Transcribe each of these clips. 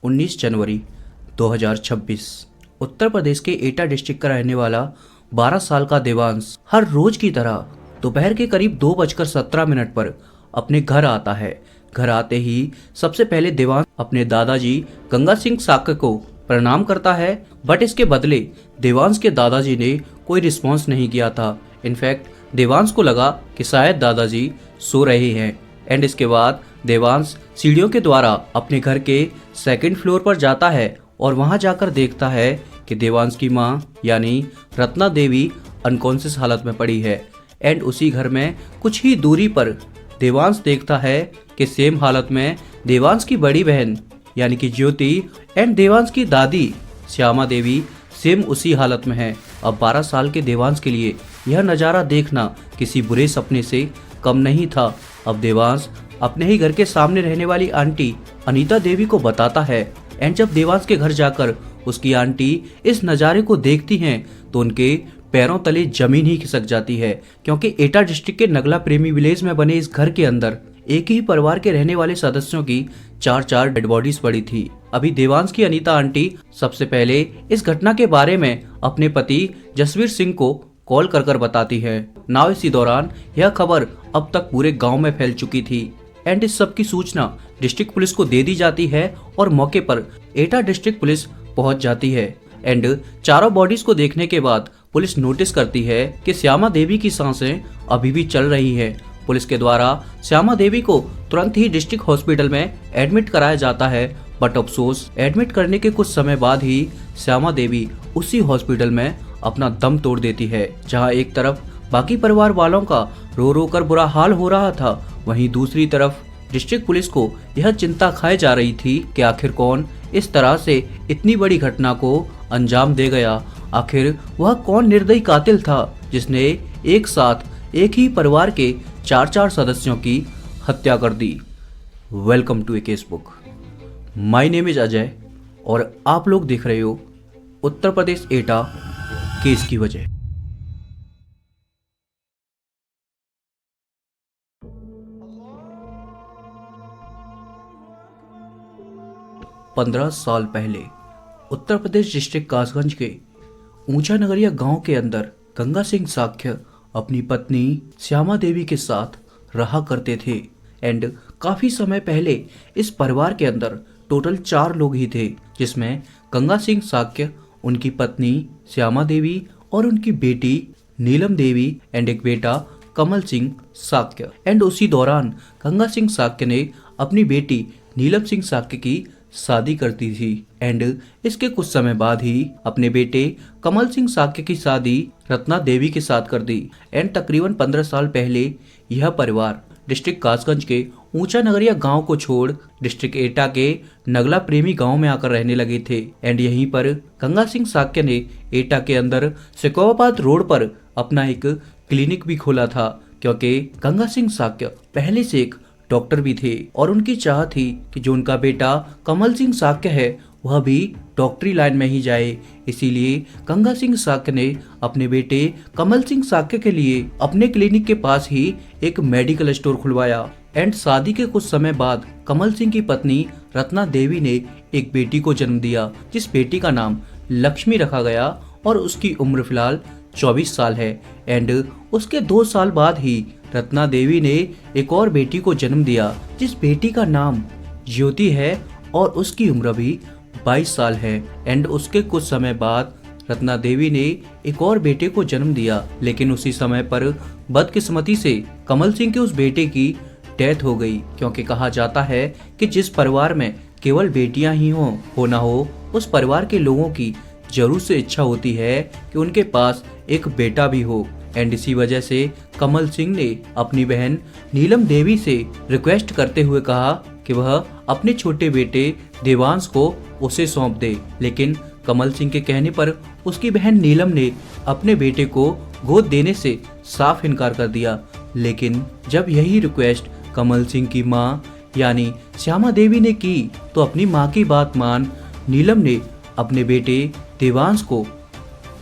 19 जनवरी 2026। उत्तर प्रदेश के एटा डिस्ट्रिक्ट का रहने वाला 12 साल का देवांश हर रोज की तरह दोपहर के करीब 2:17 पर अपने घर आता है। घर आते ही सबसे पहले देवांश अपने दादाजी गंगा सिंह साक्य को प्रणाम करता है, बट इसके बदले देवांश के दादाजी ने कोई रिस्पॉन्स नहीं किया था। इनफैक्ट देवांश को लगा कि शायद दादाजी सो रहे हैं। एंड इसके बाद देवांश सीढ़ियों के द्वारा अपने घर के सेकंड फ्लोर पर जाता है और वहां जाकर देखता है कि देवांश की मां यानी रत्ना देवी अनकॉन्शियस हालत में पड़ी है। एंड उसी घर में कुछ ही दूरी पर देवांश देखता है कि सेम हालत में देवांश की बड़ी बहन यानी कि ज्योति एंड देवांश की दादी श्यामा देवी सेम उसी हालत में है। अब 12 साल के देवांश के लिए यह नज़ारा देखना किसी बुरे सपने से कम नहीं था। अब देवांश अपने ही घर के सामने रहने वाली आंटी अनीता देवी को बताता है। एंड जब देवांश के घर जाकर उसकी आंटी इस नज़ारे को देखती हैं तो उनके पैरों तले जमीन ही खिसक जाती है, क्योंकि एटा डिस्ट्रिक्ट के नगला प्रेमी विलेज में बने इस घर के अंदर एक ही परिवार के रहने वाले सदस्यों की 4 डेड बॉडीज पड़ी थी। अभी देवांश की अनीता आंटी सबसे पहले इस घटना के बारे में अपने पति जसवीर सिंह को कॉल कर बताती है। नाउ इसी दौरान यह खबर अब तक पूरे गांव में फैल चुकी थी। एंड इस सब की सूचना डिस्ट्रिक्ट पुलिस को दे दी जाती है और मौके पर एटा डिस्ट्रिक्ट पुलिस पहुंच जाती है। एंड चारों बॉडीज को देखने के बाद पुलिस नोटिस करती है कि श्यामा देवी की सांसें अभी भी चल रही है। पुलिस के द्वारा श्यामा देवी को तुरंत ही डिस्ट्रिक्ट हॉस्पिटल में एडमिट कराया जाता है, बट अफसोस एडमिट करने के कुछ समय बाद ही श्यामा देवी उसी हॉस्पिटल में अपना दम तोड़ देती है। जहां एक तरफ बाकी परिवार वालों का रो रो कर बुरा हाल हो रहा था, वहीं दूसरी तरफ डिस्ट्रिक्ट पुलिस को यह चिंता खाई जा रही थी कि आखिर कौन इस तरह से इतनी बड़ी घटना को अंजाम दे गया। आखिर वह कौन निर्दयी कातिल था जिसने एक साथ एक ही परिवार के 4 सदस्यों की हत्या कर दी। Welcome to a case book. My name is Ajay और आप लोग देख रहे हो उत्तर प्रदेश एटा केस की वजह। पंद्रह साल पहले उत्तर प्रदेश डिस्ट्रिक्ट कासगंज के ऊंचा नगरिया गांव के अंदर गंगा सिंह साक्य अपनी पत्नी श्यामा देवी के साथ रहा करते थे। एंड काफी समय पहले इस परिवार के अंदर टोटल 4 लोग ही थे, जिसमें गंगा सिंह साक्य, उनकी पत्नी श्यामा देवी और उनकी बेटी नीलम देवी एंड एक बेटा कमल सिंह साक्य। एंड उसी दौरान गंगा सिंह साक्य ने अपनी बेटी नीलम सिंह साक्य की शादी करती थी। एंड इसके कुछ समय बाद ही अपने बेटे कमल सिंह साक्य की शादी रत्ना देवी के साथ कर दी। एंड तकरीबन 15 साल पहले यह परिवार डिस्ट्रिक्ट कासगंज के ऊंचा नगरिया गांव को छोड़ डिस्ट्रिक्ट एटा के नगला प्रेमी गांव में आकर रहने लगे थे। एंड यहीं पर गंगा सिंह साक्य ने एटा के अंदर सिकोवाबाद रोड पर अपना एक क्लिनिक भी खोला था, क्योंकि गंगा सिंह साक्य पहले से एक डॉक्टर भी थे और उनकी चाह थी कि जो उनका बेटा कमल सिंह साक्य है वह भी डॉक्टरी लाइन में ही जाए। इसीलिए गंगा सिंह साक्य ने अपने बेटे कमल सिंह साक्य के लिए अपने क्लिनिक के पास ही एक मेडिकल स्टोर खुलवाया। एंड शादी के कुछ समय बाद कमल सिंह की पत्नी रत्ना देवी ने एक बेटी को जन्म दिया, जिस बेटी का नाम लक्ष्मी रखा गया और उसकी उम्र फिलहाल 24 साल है। एंड उसके 2 साल बाद ही रत्ना देवी ने एक और बेटी को जन्म दिया, जिस बेटी का नाम ज्योति है और उसकी उम्र भी 22 साल है। एंड उसके कुछ समय बाद रत्ना देवी ने एक और बेटे को जन्म दिया, लेकिन उसी समय पर बदकिस्मती से कमल सिंह के उस बेटे की डेथ हो गई, क्योंकि कहा जाता है कि जिस परिवार में केवल बेटियां ही हो ना हो, उस परिवार के लोगों की जरूर से इच्छा होती है कि उनके पास एक बेटा भी हो। एंड इसी वजह से कमल सिंह ने अपनी बहन नीलम देवी से रिक्वेस्ट करते हुए कहा कि वह अपने छोटे बेटे देवांश को उसे सौंप दे, लेकिन कमल सिंह के कहने पर उसकी बहन नीलम ने अपने बेटे को गोद देने से साफ इनकार कर दिया। लेकिन जब यही रिक्वेस्ट कमल सिंह की मां यानी श्यामा देवी ने की तो अपनी मां की बात मान नीलम ने अपने बेटे देवांश को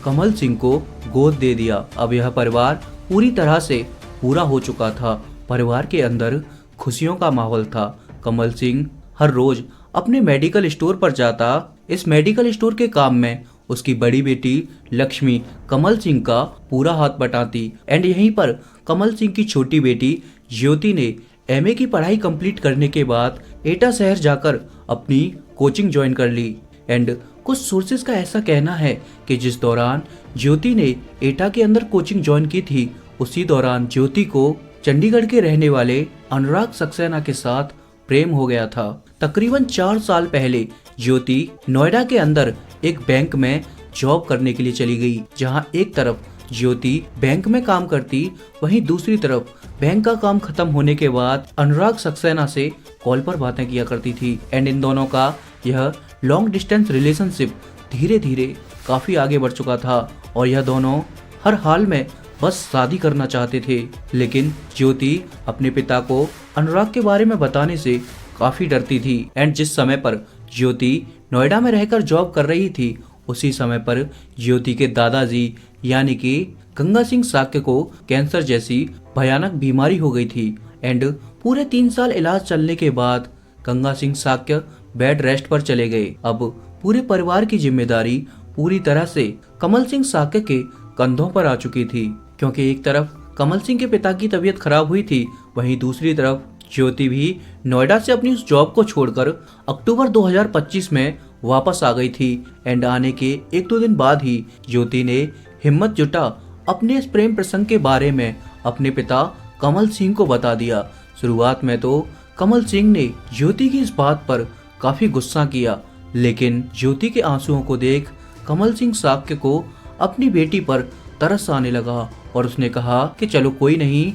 कमल सिंह को गोद दे दिया। अब यह परिवार पूरी तरह से पूरा हो चुका था। परिवार के अंदर खुशियों का माहौल था। कमल सिंह हर रोज अपने मेडिकल स्टोर पर जाता। इस मेडिकल स्टोर के काम में उसकी बड़ी बेटी लक्ष्मी कमल सिंह का पूरा हाथ बटाती एंड यहीं पर कमल सिंह की छोटी बेटी ज्योति ने एमए की पढ़ाई कंप्लीट करने के बाद एटा शहर जाकर अपनी कोचिंग ज्वाइन कर ली। एंड कुछ सोर्सेज का ऐसा कहना है कि जिस दौरान ज्योति ने एटा के अंदर कोचिंग ज्वाइन की थी, उसी दौरान ज्योति को चंडीगढ़ के रहने वाले अनुराग सक्सेना के साथ प्रेम हो गया था। तकरीबन 4 साल पहले ज्योति नोएडा के अंदर एक बैंक में जॉब करने के लिए चली गई, जहां एक तरफ ज्योति बैंक में काम करती, वहीं दूसरी तरफ बैंक का काम खत्म होने के बाद अनुराग सक्सेना से कॉल पर बातें किया करती थी। एंड इन दोनों का यह लॉन्ग डिस्टेंस रिलेशनशिप धीरे धीरे काफी आगे बढ़ चुका था और यह दोनों हर हाल में बस शादी करना चाहते थे। लेकिन ज्योति अपने पिता को अनुराग के बारे में बताने से काफी डरती थी। एंड जिस समय पर ज्योति नोएडा में रहकर जॉब कर रही थी, उसी समय पर ज्योति के दादाजी यानी कि गंगा सिंह साक्य को कैंसर जैसी भयानक बीमारी हो गई थी। एंड पूरे 3 साल इलाज चलने के बाद गंगा सिंह साक्य बेड रेस्ट पर चले गए। अब पूरे परिवार की जिम्मेदारी पूरी तरह से कमल सिंह साक्य के कंधों पर आ चुकी थी, क्योंकि एक तरफ कमल सिंह के पिता की तबीयत खराब हुई थी, वहीं दूसरी तरफ ज्योति भी नोएडा से अपनी उस जॉब को छोड़कर अक्टूबर 2025 में वापस आ गई थी। एंड आने के 1-2 दिन बाद ही ज्योति ने हिम्मत जुटा अपने इस प्रेम प्रसंग के बारे में अपने पिता कमल सिंह को बता दिया। शुरुआत में तो कमल सिंह ने ज्योति की इस बात पर काफी गुस्सा किया, लेकिन ज्योति के आंसुओं को देख कमल सिंह साक्य को अपनी बेटी पर तरस आने लगा और उसने कहा कि चलो कोई नहीं,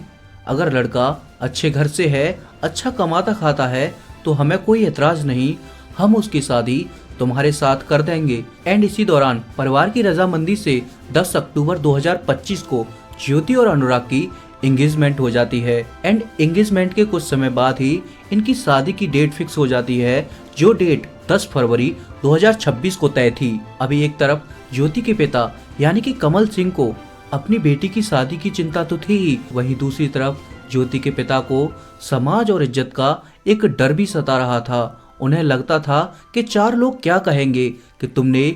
अगर लड़का अच्छे घर से है, अच्छा कमाता खाता है तो हमें कोई एतराज नहीं, हम उसकी शादी तुम्हारे साथ कर देंगे। एंड इसी दौरान परिवार की रजामंदी से 10 अक्टूबर 2025 को ज्योति और अनुराग की एंगेजमेंट हो जाती है। एंड एंगेजमेंट के कुछ समय बाद ही इनकी शादी की डेट फिक्स हो जाती है, जो डेट 10 फरवरी 2026 को तय थी। अभी एक तरफ ज्योति के पिता यानी कि कमल सिंह को अपनी बेटी की शादी की चिंता तो थी ही, वहीं दूसरी तरफ ज्योति के पिता को समाज और इज्जत का एक डर भी सता रहा था। उन्हें लगता था कि 4 लोग क्या कहेंगे कि तुमने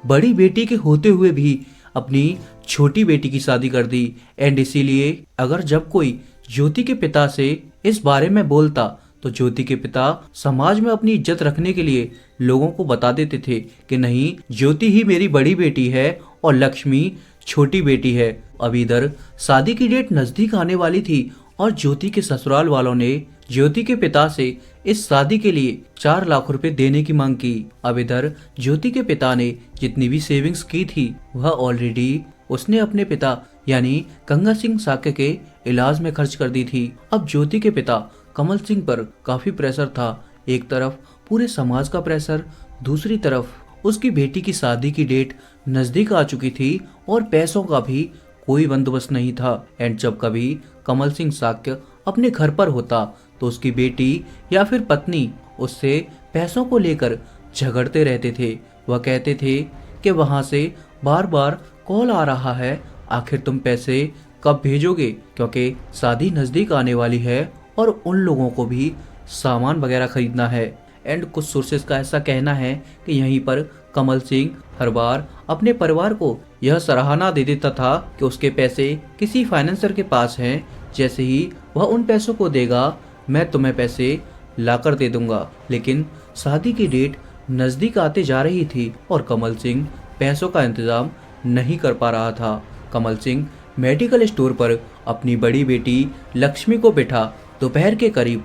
बड़ी बेटी के होते हुए भी अपनी छोटी बेटी की शादी कर दी। एंड इसीलिए अगर जब कोई ज्योति के पिता से इस बारे में बोलता तो ज्योति के पिता समाज में अपनी इज्जत रखने के लिए लोगों को बता देते थे कि नहीं, ज्योति ही मेरी बड़ी बेटी है और लक्ष्मी छोटी बेटी है। अब इधर शादी की डेट नजदीक आने वाली थी और ज्योति के ससुराल वालों ने ज्योति के पिता से इस शादी के लिए 4 लाख रुपए देने की मांग की। अब इधर ज्योति के पिता ने जितनी भी सेविंग्स की थी वह ऑलरेडी उसने अपने पिता यानी गंगा सिंह साक्य के इलाज में खर्च कर दी थी। अब ज्योति के पिता कमल सिंह पर काफी प्रेशर था, एक तरफ पूरे समाज का प्रेशर, दूसरी तरफ उसकी बेटी की शादी की डेट नजदीक आ चुकी थी और पैसों का भी कोई बंदोबस्त नहीं था। एंड जब कभी कमल सिंह साक्य अपने घर पर होता तो उसकी बेटी या फिर पत्नी उससे पैसों को लेकर झगड़ते रहते थे। वह कहते थे कि वहां से बार बार कॉल आ रहा है, आखिर तुम पैसे कब भेजोगे, क्योंकि शादी नजदीक आने वाली है और उन लोगों को भी सामान वगैरह खरीदना है। एंड कुछ सोर्सेस का ऐसा कहना है कि यहीं पर कमल सिंह हर बार अपने परिवार को यह सराहना दे देता था कि उसके पैसे किसी फाइनेंसर के पास हैं, जैसे ही वह उन पैसों को देगा मैं तुम्हें पैसे लाकर दे दूंगा। लेकिन शादी की डेट नजदीक आते जा रही थी और कमल सिंह पैसों का इंतजाम नहीं कर पा रहा था। कमल सिंह मेडिकल स्टोर पर अपनी बड़ी बेटी लक्ष्मी को बिठा दोपहर के करीब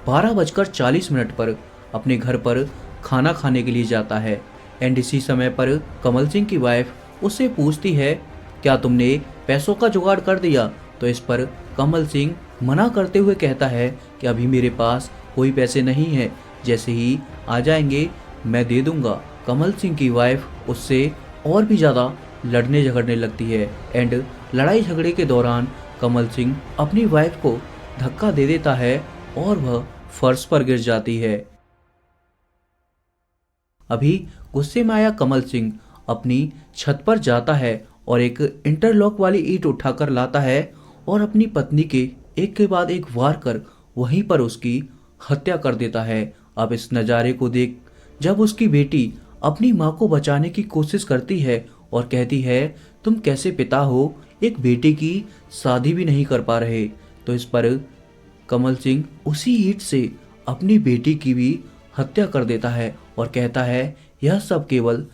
12:40 पर अपने घर पर खाना खाने के लिए जाता है। एंड इसी समय पर कमल सिंह की वाइफ उससे पूछती है क्या तुमने पैसों का जुगाड़ कर दिया, तो इस पर कमल सिंह मना करते हुए कहता है कि अभी मेरे पास कोई पैसे नहीं है, जैसे ही आ जाएंगे मैं दे दूंगा। कमल सिंह की वाइफ उससे और भी ज़्यादा लड़ने झगड़ने लगती है। एंड लड़ाई झगड़े के दौरान कमल सिंह अपनी वाइफ को धक्का दे देता है और वह फर्श पर गिर जाती है। अभी गुस्से में आया कमल सिंह अपनी छत पर जाता है और एक इंटरलॉक वाली ईंट उठाकर लाता है और अपनी पत्नी के एक बाद एक वार कर वहीं पर उसकी हत्या कर देता है। अब इस नज़ारे को देख जब उसकी बेटी अपनी माँ को बचाने की कोशिश करती है और कहती है तुम कैसे पिता हो, एक बेटे की शादी भी नहीं कर पा रहे, तो इस पर कमल सिंह उसी ईंट से अपनी बेटी की भी हत्या कर देता है और कहता है यह सब केवल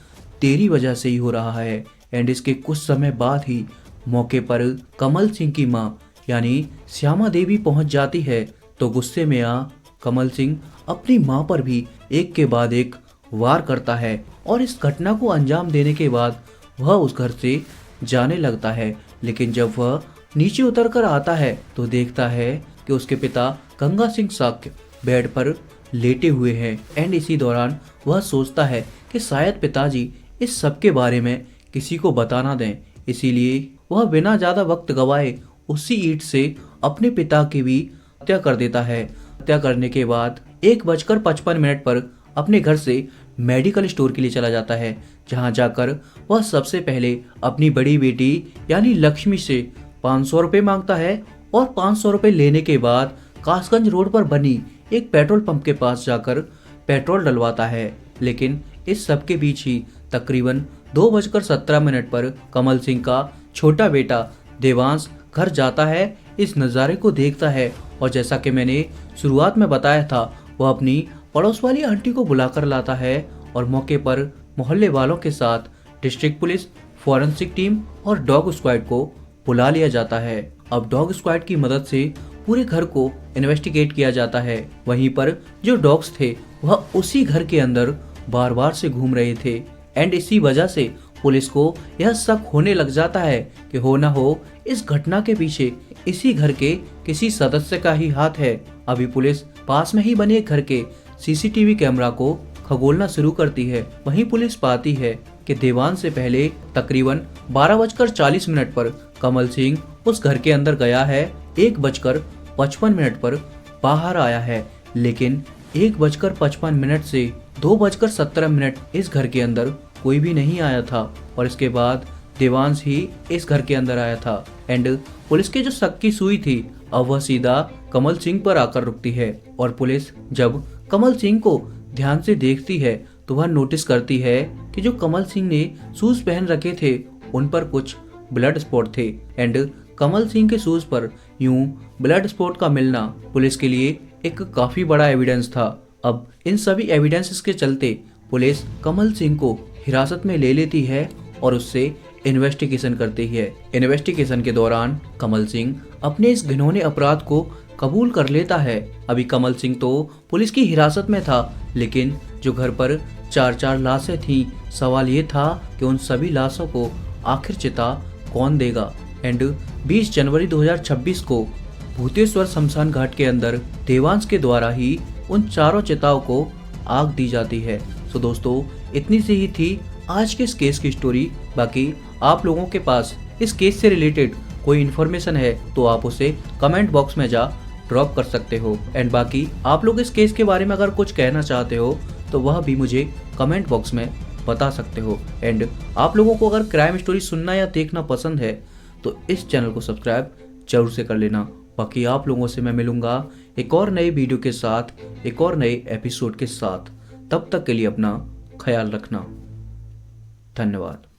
तेरी वजह से ही हो रहा है। एंड इसके कुछ समय बाद ही मौके पर कमल सिंह की माँ यानी श्यामा देवी पहुंच जाती है, तो गुस्से में आ कमल सिंह अपनी माँ पर भी एक के बाद एक वार करता है और इस घटना को अंजाम देने के बाद वह उस घर से जाने लगता है। लेकिन जब वह नीचे उतर कर आता है तो देखता है कि उसके पिता गंगा सिंह साक्य बेड पर लेटे हुए हैं। एंड इसी दौरान वह सोचता है कि शायद पिताजी इस सब के बारे में किसी को बता ना दें, इसीलिए वह बिना ज़्यादा वक्त गवाए उसी ईंट से अपने पिता की भी हत्या कर देता है। हत्या करने के बाद 1:55 पर अपने घर से मेडिकल स्टोर के लिए चला जाता है, जहां जाकर वह सबसे पहले अपनी बड़ी बेटी यानी लक्ष्मी से 500 रुपये मांगता है और 500 रुपये लेने के बाद कासगंज रोड पर बनी एक पेट्रोल पंप के पास जाकर पेट्रोल डलवाता है। लेकिन इस सब के बीच ही तकरीबन 2:17 पर कमल सिंह का छोटा बेटा देवांश घर जाता है, इस नज़ारे को देखता है और जैसा कि मैंने शुरुआत में बताया था वह अपनी पड़ोस वाली आंटी को बुलाकर लाता है और मौके पर मोहल्ले वालों के साथ डिस्ट्रिक्ट पुलिस, फॉरेंसिक टीम और डॉग स्क्वाड को बुला लिया जाता है। अब डॉग स्क्वाड की मदद से पूरे घर को इन्वेस्टिगेट किया जाता है। वहीं पर जो डॉग्स थे वह उसी घर के अंदर बार बार से घूम रहे थे एंड इसी वजह से पुलिस को यह शक होने लग जाता है कि हो ना हो इस घटना के पीछे इसी घर के किसी सदस्य का ही हाथ है। अभी पुलिस पास में ही बने घर के सीसीटीवी कैमरा को खगोलना शुरू करती है। वहीं पुलिस पाती है कि देवांश से पहले तकरीबन 12:40 पर कमल सिंह उस घर के अंदर गया है, 1:55 पर बाहर आया है, लेकिन 1:55 से 2:17 इस घर के अंदर कोई भी नहीं आया था और इसके बाद देवांश ही इस घर के अंदर आया था। एंड पुलिस के जो शक की सुई थी अब वह सीधा कमल सिंह पर आकर रुकती है और पुलिस जब कमल सिंह को ध्यान से देखती है तो वह नोटिस करती है कि जो कमल सिंह ने शूज पहन रखे थे उन पर कुछ ब्लड स्पॉट थे। एंड कमल सिंह के शूज पर यूं ब्लड स्पॉट का मिलना पुलिस के लिए एक काफी बड़ा एविडेंस था। अब इन सभी एविडेंसेस के चलते पुलिस कमल सिंह को हिरासत में ले लेती है और उससे इन्वेस्टिगेशन करती है। इन्वेस्टिगेशन के दौरान कमल सिंह अपने इस घिनौने अपराध को कबूल कर लेता है। अभी कमल सिंह तो पुलिस की हिरासत में था, लेकिन जो घर पर 4 लाशें थीं, सवाल ये था कि उन सभी लाशों को आखिर चिता कौन देगा। एंड 20 जनवरी 2026 को भूतेश्वर शमशान घाट के अंदर देवांश के द्वारा ही उन चारों चिताओं को आग दी जाती है। तो दोस्तों इतनी सी ही थी आज के इस केस की स्टोरी। बाकी आप लोगों के पास इस केस से रिलेटेड कोई इन्फॉर्मेशन है तो आप उसे कमेंट बॉक्स में जा ड्रॉप कर सकते हो। एंड बाकी आप लोग इस केस के बारे में अगर कुछ कहना चाहते हो तो वह भी मुझे कमेंट बॉक्स में बता सकते हो। एंड आप लोगों को अगर क्राइम स्टोरी सुनना या देखना पसंद है तो इस चैनल को सब्सक्राइब जरूर से कर लेना। बाकी आप लोगों से मैं मिलूंगा एक और नए वीडियो के साथ, एक और नए एपिसोड के साथ। तब तक के लिए अपना ख्याल रखना। धन्यवाद।